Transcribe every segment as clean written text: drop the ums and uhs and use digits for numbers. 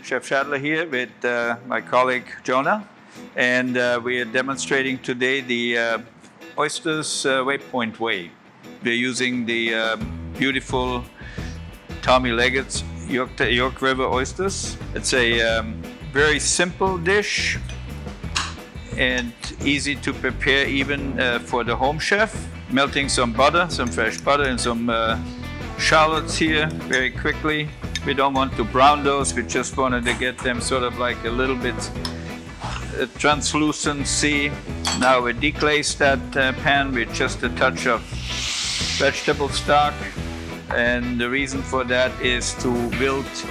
Chef Schadler here with my colleague Jonah, and we are demonstrating today the Oysters Waypoint Way. We're using the beautiful Tommy Leggett's York River oysters. It's a very simple dish and easy to prepare even for the home chef. Melting some butter, some fresh butter, and some shallots here very quickly. We don't want to brown those, we just wanted to get them sort of like a little bit translucency. Now we deglaze that pan with just a touch of vegetable stock, and the reason for that is to wilt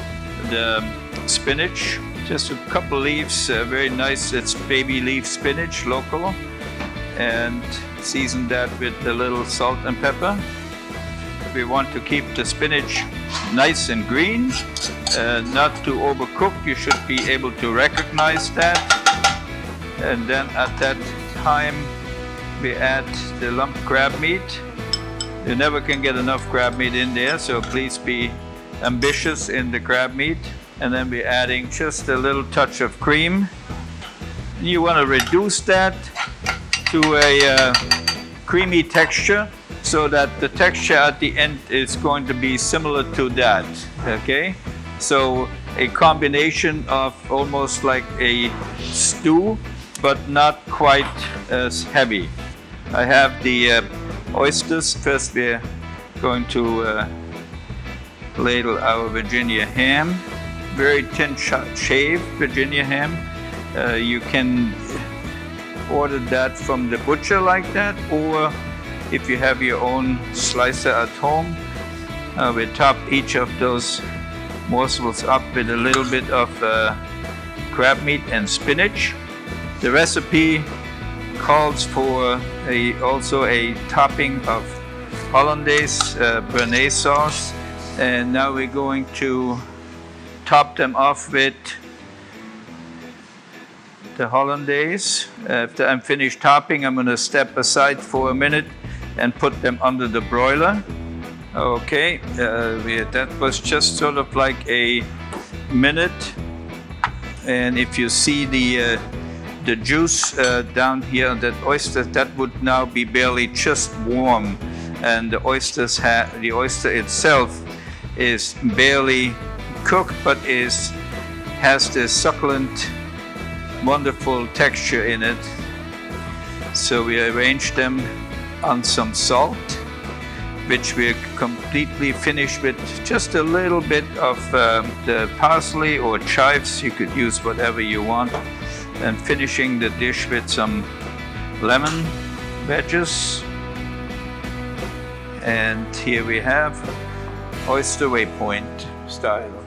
the spinach. Just a couple leaves, very nice, it's baby leaf spinach, local, and season that with a little salt and pepper. We want to keep the spinach nice and green, not too overcooked. You should be able to recognize that. And then at that time, we add the lump crab meat. You never can get enough crab meat in there, so please be ambitious in the crab meat. And then we're adding just a little touch of cream. You want to reduce that to a creamy texture, so that the texture at the end is going to be similar to that, okay? So a combination of almost like a stew, but not quite as heavy. I have the oysters. First we're going to ladle our Virginia ham, very thin shaved Virginia ham. You can order that from the butcher like that, or if you have your own slicer at home, we top each of those morsels up with a little bit of crab meat and spinach. The recipe calls for also a topping of Hollandaise Béarnaise sauce, and now we're going to top them off with the Hollandaise. After I'm finished topping, I'm going to step aside for a minute and put them under the broiler. Okay, that was just sort of like a minute, and if you see the juice down here on that oyster, that would now be barely just warm, and the oyster itself is barely cooked, but has this succulent, wonderful texture in it. So we arrange them on some salt, which we're completely finished with just a little bit of the parsley or chives. You could use whatever you want, and finishing the dish with some lemon wedges. And here we have Oyster Waypoint style.